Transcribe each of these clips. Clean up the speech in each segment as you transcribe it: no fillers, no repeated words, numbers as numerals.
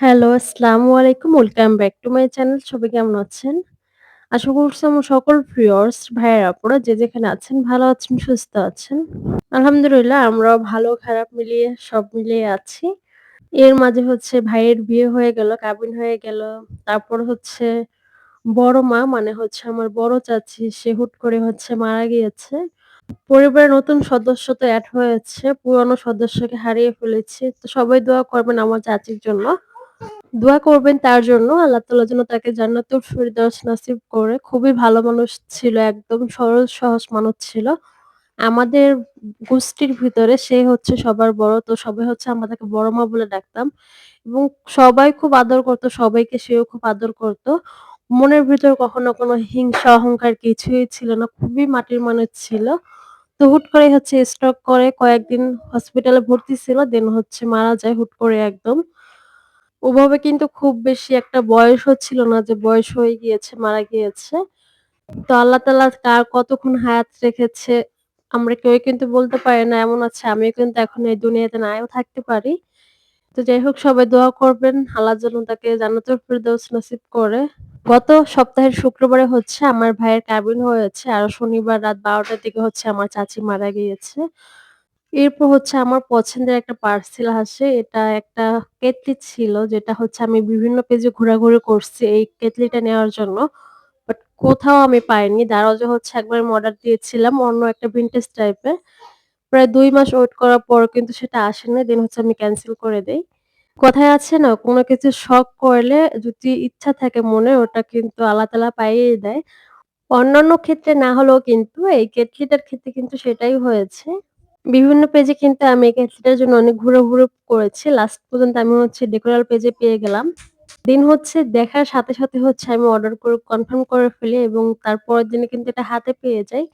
Hello, আসসালামু আলাইকুম। Welcome back to my channel. সবাই কেমন আছেন? আশা করছি আমার সকল ভিউয়ার্স, ভাইয়েরা আপুরা যে যেখানে আছেন ভালো আছেন, সুস্থ আছেন। আলহামদুলিল্লাহ আমরাও ভালো খারাপ মিলিয়ে সব মিলিয়ে আছি। এর মাঝে হচ্ছে ভাইয়ের বিয়ে হয়ে গেল, কাবিন হয়ে গেল। তারপর হচ্ছে বড় মা মানে হচ্ছে আমার বড় চাচী সে হুট করে হচ্ছে মারা গিয়েছে। পরিবারের নতুন সদস্য তো এড হয়েছে। পুরনো সদস্যকে হারিয়ে ফেলেছি। তো সবাই দোয়া করবেন আমার চাচীর জন্য। দোয়া করবেন তার জন্য। আল্লাহ তাআলা যেন তাকে জান্নাতুল ফেরদাউস নসিব করে। খুবই ভালো মানুষ ছিল। একদম সরল সহজ মানুষ ছিল। আমাদের গোষ্ঠীর ভিতরে সে হচ্ছে সবার বড়। তো সবাই হচ্ছে আমাদেরকে বড় মা বলে ডাকতাম। এবং সবাই খুব আদর করত। সবাইকে সেও খুব আদর করত। মনের ভিতর কখনো কোনো হিংসা, অহংকার কিছুই ছিল না। খুবই মাটির মানুষ ছিল। তো হুট করে হচ্ছে স্ট্রোক করে কয়েকদিন হসপিটালে ভর্তি ছিল। দেন হচ্ছে মারা যায় হুট করে একদম। ওভাবে কিন্তু খুব বেশি একটা বয়সও ছিল না যে বয়স হয়ে গিয়েছে, মারা গিয়েছে। তো আল্লাহ তাআলা কার কতক্ষণ হায়াত রেখেছে আমরা কেউই কিন্তু বলতে পারি না। এমন আছে আমিও কিন্তু এখন এই দুনিয়াতে নাও থাকতে পারি। তো যাই হোক সবাই দোয়া করবেন আল্লাহ যেন তাকে জান্নাতুল ফেরদৌস নসিব করে। গত সপ্তাহের শুক্রবারে হচ্ছে আমার ভাইয়ের কাবিন হয়েছে। আর শনিবার রাত ১২ টার দিকে হচ্ছে আমার চাচী মারা গিয়েছে। এরপর হচ্ছে আমার পছন্দের একটা পার্সেল আসে। এটা একটা কেতলি ছিল যেটা হচ্ছে আমি বিভিন্ন পেজে ঘোরাঘুরি করছি এই কেতলিটা নেওয়ার জন্য। বাট কোথাও আমি পাইনি। দারাজে হচ্ছে একবার আমি অর্ডার দিয়েছিলাম অন্য একটা ভিনটেজ টাইপের। প্রায় ২ মাস ওয়েট করার পরও কিন্তু সেটা আসেনি। দেন হচ্ছে আমি ক্যানসেল করে দেই। কথায় আছে না কোনো কিছু শখ করলে যদি ইচ্ছা থাকে মনে ওটা কিন্তু আল্লাহ তাআলা পাইয়েই দেয়। অন্যান্য ক্ষেত্রে না হলেও কিন্তু এই কেটলিটার ক্ষেত্রে কিন্তু সেটাই হয়েছে। বিভিন্ন পেজে কিন্তু আমি এই কেটলিটার জন্য অনেক ঘুরাঘুরি করেছি। লাস্ট পর্যন্ত আমি হচ্ছে ডেকোরাল পেজে পেয়ে গেলাম। দিন হচ্ছে দেখার সাথে, সাথে হচ্ছে আমি অর্ডার করে কনফার্ম করে ফেলি এবং তার পরের দিনে কিন্তু এটা হাতে পেয়ে যাই।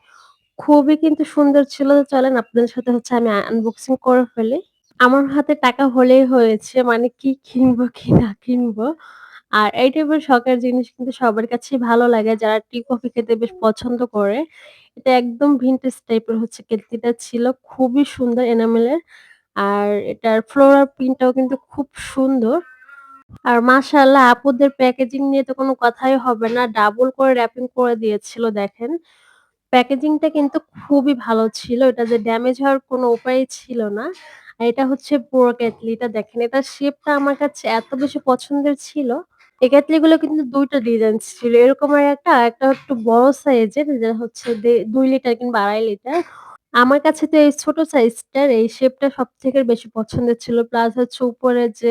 খুবই কিন্তু সুন্দর ছিল। চলেন আপনাদের সাথে হচ্ছে আমি আনবক্সিং করে ফেলি। আমার হাতে টাকা হলেই হয়েছে। মানে কি কিনবো, কি না কিনবো। আর এই টাইপের শখের জিনিস কিন্তু সবার কাছেই ভালো লাগে যারা টি কফি খেতে বেশ পছন্দ করে। এটা একদম ভিনটেজ টাইপের হচ্ছে কেতলিটা ছিল। খুবই সুন্দর এনামেলের। আর এটার ফ্লোরাল প্রিন্টটাও কিন্তু খুব সুন্দর। আর মাশাআল্লাহ আপুদের প্যাকেজিং নিয়ে তো কোনো কথাই হবে না। ডাবল করে র‍্যাপিং করে দিয়েছিল দেখেন। প্যাকেজিংটা কিন্তু খুবই ভালো ছিল। এটা যে ড্যামেজ হওয়ার কোনো উপায়ই ছিল না। আর এটা হচ্ছে পুরো কেটলিটা দেখেন। এটার শেপটা আমার কাছে এত বেশি পছন্দের ছিল। এই কেটলিগুলো কিন্তু ২ টা ডিজাইন ছিল। এরকমের একটা আরেকটা একটু বড় সাইজের যেটা হচ্ছে ২ লিটার কিংবা ২.৫ লিটার। আমার কাছে তো এই ছোট সাইজটার এই শেপটা সবথেকে বেশি পছন্দের ছিল। প্লাস হচ্ছে উপরের যে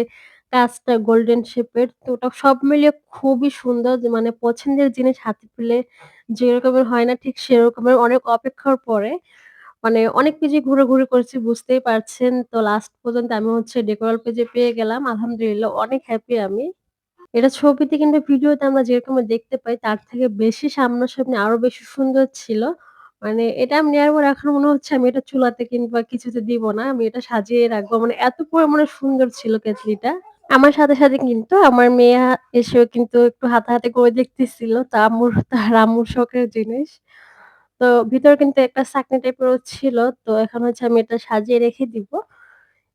কাজটা গোল্ডেন শেপের তো ওটা সব মিলিয়ে খুবই সুন্দর যে মানে পছন্দের জিনিস হাতে পেলে যেরকমের হয় না ঠিক সেরকমের অনেক অপেক্ষার পরে মানে অনেক পেজে ঘুরাঘুরি করেছি বুঝতেই পারছেন। তো লাস্ট পর্যন্ত আমি হচ্ছে ডেকোরাল পেজে পেয়ে গেলাম। আলহামদুলিল্লাহ অনেক হ্যাপি আমি। এটা ছবিতে কিংবা ভিডিওতে আমরা যেরকম দেখতে পাই তার থেকে বেশি সামনাসামনি আরো বেশি সুন্দর ছিল। মানে এটা আমি নেয়ার পর এখন মনে হচ্ছে আমি এটা চুলাতে কিংবা কিছুতে দিব না। আমি এটা সাজিয়ে রাখবো। মানে এত পরিমাণে সুন্দর ছিল কেতলিটা। আমার সাথে, সাথে কিন্তু আমার মেয়ে এসেও কিন্তু একটু হাতাহাতি করে দেখতেছিল। তো তার আম্মুর শখের জিনিস। তো ভিতরে কিন্তু একটা ছাকনি টাইপেরও ছিল। তো এখন হচ্ছে আমি এটা সাজিয়ে রেখে দিব।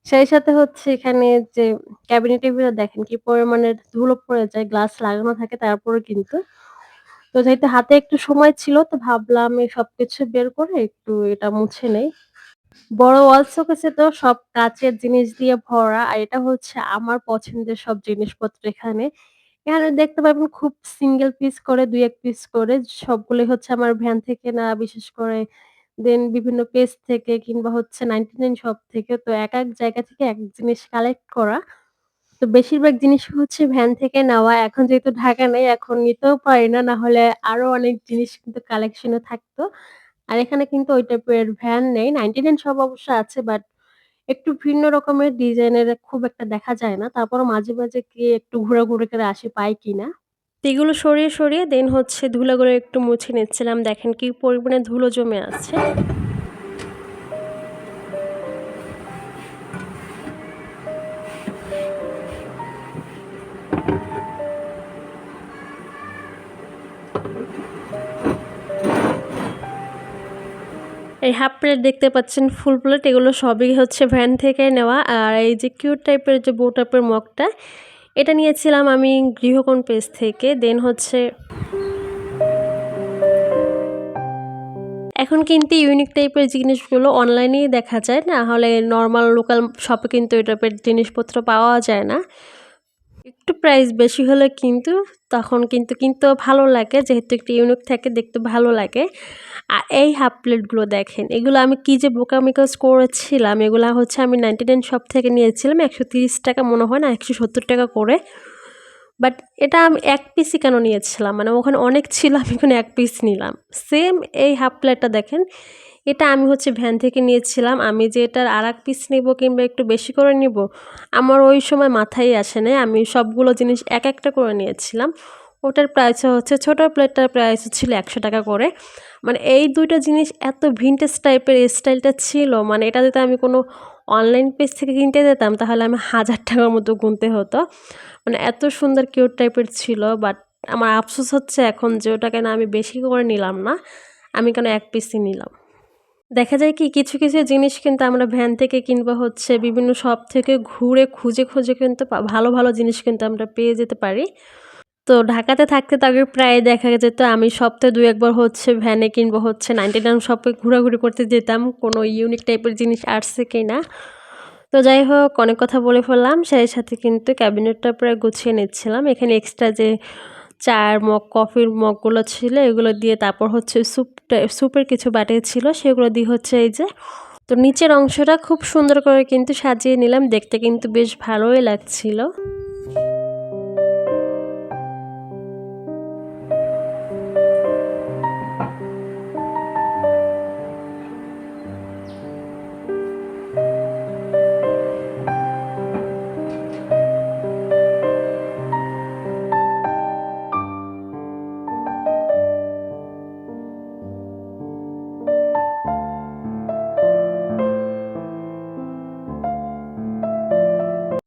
সেই সাথে হচ্ছে এখানে যে ক্যাবিনেটের ভিতরে দেখেন কি পরিমাণের ধুলো পড়ে যায়, গ্লাস লাগানো থাকে তারপরেও কিন্তু। তো যেহেতু হাতে একটু সময় ছিল তো ভাবলাম এই সবকিছু বের করে একটু এটা মুছে নেই। বড় ওয়াল শোকেসে তো সব কাঁচের জিনিস দিয়ে ভরা। আর এটা হচ্ছে আমার পছন্দের সব জিনিসপত্র এখানে। এখানে দেখতে পাবেন খুব সিঙ্গেল পিস করে ২-১ পিস করে সবগুলোই হচ্ছে আমার ভ্যান থেকে নেওয়া বিশেষ করে দেন বিভিন্ন পেজ থেকে কিংবা হচ্ছে 99 শপ থেকে। তো একেক জায়গা থেকে একেক জিনিস কালেক্ট করা। তো বেশিরভাগ জিনিসই হচ্ছে ভ্যান থেকে নেওয়া। এখন যেহেতু ঢাকা নেই এখন নিতেও পারি না। না হলে আরো অনেক জিনিস কিন্তু কালেকশন এ থাকতো। আর এখানে কিন্তু ওই টাইপের ভ্যান নেই। 99 শপ অবশ্য আছে বাট একটু ভিন্ন রকমের ডিজাইনের খুব একটা দেখা যায় না। তারপরও মাঝে, মাঝে গিয়ে একটু ঘোরাঘুরি করে আসি পাই কিনা। তো এগুলো সরিয়ে, সরিয়ে দেন হচ্ছে ধুলাগুলো একটু মুছে নিচ্ছিলাম। দেখেন কি পরিমাণে ধুলো জমে আছে। এই হাফ প্লেট দেখতে পাচ্ছেন, ফুল প্লেট এগুলো সবই হচ্ছে ভ্যান থেকে নেওয়া। আর এই যে কিউট টাইপের যে বউ টাইপের মগটা, এটা নিয়েছিলাম আমি গৃহকোণ পেজ থেকে। দেন হচ্ছে এখন কিন্তু ইউনিক টাইপের জিনিসগুলো অনলাইনেই দেখা যায়, না হলে নর্মাল লোকাল শপে কিন্তু এই টাইপের জিনিসপত্র পাওয়া যায় না। একটু প্রাইস বেশি হলে কিন্তু তখন কিন্তু কিনতেও ভালো লাগে, যেহেতু একটু ইউনিক থাকে, দেখতে ভালো লাগে। আর এই হাফ প্লেটগুলো দেখেন, এগুলো আমি কি যে বোকামি কাজ করেছিলাম। এগুলো হচ্ছে আমি 99 শপ থেকে নিয়েছিলাম 130 টাকা মনে হয়, না 170 টাকা করে। বাট এটা আমি এক পিসই কেন নিয়েছিলাম, মানে ওখানে অনেক ছিল, আমি এখানে এক পিস নিলাম। সেম এই হাফ প্লেটটা দেখেন, এটা আমি হচ্ছে ভ্যান থেকে নিয়েছিলাম। আমি যে এটার আর এক পিস নেব কিংবা একটু বেশি করে নিব, আমার ওই সময় মাথায় আসে নাই। আমি সবগুলো জিনিস এক একটা করে নিয়েছিলাম। ওটার প্রাইস হচ্ছে, ছোটো প্লেটটার প্রাইস ছিল 100 টাকা করে। মানে এই দুইটা জিনিস এত ভিনটেজ টাইপের স্টাইলটা ছিল, মানে এটা যদি আমি কোনো অনলাইন পেজ থেকে কিনতে যেতাম তাহলে আমি 1000 টাকার মতো গুনতে হতো। মানে এত সুন্দর কিউট টাইপের ছিল। বাট আমার আফসোস হচ্ছে এখন যে ওটা কেন আমি বেশি করে নিলাম না, আমি কেন এক পিসই নিলাম। দেখা যায় কি কিছু কিছু জিনিস কিন্তু আমরা ভ্যান থেকে কিংবা হচ্ছে বিভিন্ন শপ থেকে ঘুরে খুঁজে খুঁজে কিন্তু ভালো ভালো জিনিস কিন্তু আমরা পেয়ে যেতে পারি। তো ঢাকাতে থাকতে তো আগে প্রায় দেখা যেত আমি সপ্তাহে ২-১ বার হচ্ছে ভ্যানে কিংবা হচ্ছে 99 শপে ঘোরাঘুরি করতে যেতাম কোনো ইউনিক টাইপের জিনিস আসছে কিনা। তো যাই হোক, অনেক কথা বলে ফেললাম। সেই সাথে কিন্তু ক্যাবিনেটটা প্রায় গুছিয়ে নিচ্ছিলাম। এখানে এক্সট্রা যে চায়ের মগ, কফির মগগুলো ছিল এগুলো দিয়ে, তারপর হচ্ছে স্যুপের কিছু বাটি ছিল সেগুলো দিয়ে হচ্ছে এই যে, তো নিচের অংশটা খুব সুন্দর করে কিন্তু সাজিয়ে নিলাম। দেখতে কিন্তু বেশ ভালোই লাগছিল।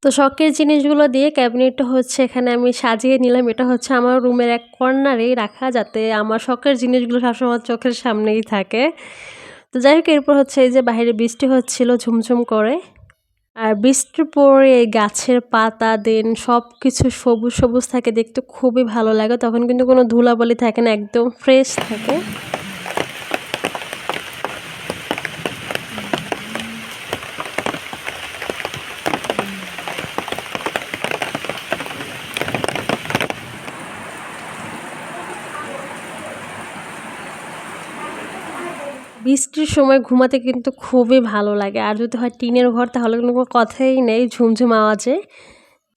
তো শখের জিনিসগুলো দিয়ে ক্যাবিনেটটা হচ্ছে এখানে আমি সাজিয়ে নিলাম। এটা হচ্ছে আমার রুমের এক কর্নারেই রাখা, যাতে আমার শখের জিনিসগুলো সবসময় চোখের সামনেই থাকে। তো যাই হোক, এরপর হচ্ছে এই যে বাইরে বৃষ্টি হচ্ছিল ঝুমঝুম করে। আর বৃষ্টির পরে এই গাছের পাতা দেন সব কিছু সবুজ সবুজ থাকে, দেখতে খুবই ভালো লাগে। তখন কিন্তু কোনো ধুলাবালি থাকে না, একদম ফ্রেশ থাকে। বৃষ্টির সময় ঘুমাতে কিন্তু খুবই ভালো লাগে। আর যদি হয় টিনের ঘর তাহলে কোনো কথাই নেই, ঝুমঝুম আওয়াজে।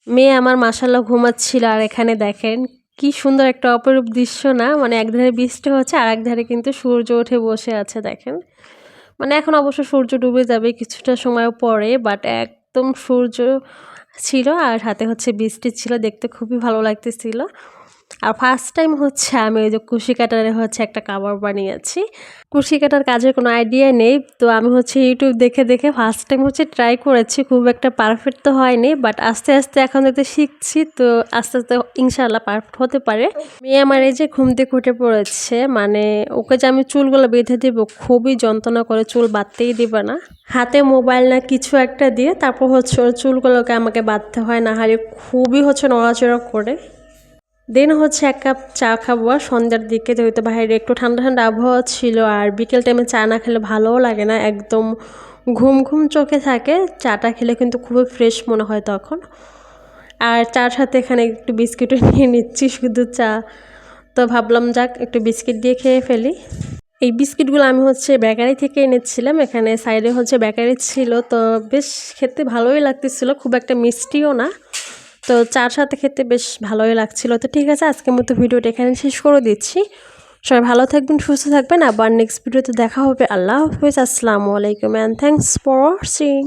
মেয়ে আমার মাশাআল্লাহ ঘুমাচ্ছিল। আর এখানে দেখেন কি সুন্দর একটা অপরূপ দৃশ্য না, মানে একধারে বৃষ্টি হচ্ছে আর একধারে কিন্তু সূর্য উঠে বসে আছে দেখেন। মানে এখন অবশ্য সূর্য ডুবে যাবে কিছুটা সময় পরে, বাট একদম সূর্য ছিল আর সাথে হচ্ছে বৃষ্টি ছিল, দেখতে খুবই ভালো লাগতেছিল। আর ফার্স্ট টাইম হচ্ছে আমি ওই যে কুশি কাটারে হচ্ছে একটা কাভার বানিয়েছি। কুশি কাটার কাজের কোনো আইডিয়া নেই, তো আমি হচ্ছে ইউটিউব দেখে দেখে ফার্স্ট টাইম হচ্ছে ট্রাই করেছি। খুব একটা পারফেক্ট তো হয়নি, বাট আস্তে আস্তে এখন যাতে শিখছি, তো আস্তে আস্তে ইনশাআল্লাহ পারফেক্ট হতে পারে। মেয়ে আমার এই যে ঘুম থেকে উঠে পড়েছে, মানে ওকে যে আমি চুলগুলো বেঁধে দেব খুবই যন্ত্রণা করে, চুল বাঁধতেই দিবে না। হাতে মোবাইল না কিছু একটা দিয়ে তারপর হচ্ছে ওর চুলগুলোকে আমাকে বাঁধতে হয়, না হলে খুবই হচ্ছে নড়াচড়া করে। দেন হচ্ছে 1 কাপ চা খাবো আর সন্ধ্যার দিকে, যেহেতু বাইরে একটু ঠান্ডা ঠান্ডা আবহাওয়া ছিল। আর বিকেল টাইমে চা না খেলে ভালোও লাগে না, একদম ঘুম ঘুম চোখে থাকে। চাটা খেলে কিন্তু খুবই ফ্রেশ মনে হয় তখন। আর চার সাথে এখানে একটু বিস্কিটও নিয়ে নিচ্ছি, শুধু চা তো ভাবলাম যাক একটু বিস্কিট দিয়ে খেয়ে ফেলি। এই বিস্কিটগুলো আমি হচ্ছে বেকারি থেকে এনেছিলাম। এখানে সাইডে হচ্ছে বেকারি ছিল, তো বেশ খেতে ভালোই লাগতেছিল, খুব একটা মিষ্টিও না। তো চার সাথে খেতে বেশ ভালোই লাগছিল। তো ঠিক আছে, আজকের মতো ভিডিওটা এখানে শেষ করে দিচ্ছি। সবাই ভালো থাকবেন, সুস্থ থাকবেন, আবার নেক্সট ভিডিওতে দেখা হবে। আল্লাহ হাফেজ, আসসালামু আলাইকুম, অ্যান্ড থ্যাংকস ফর ওয়াচিং।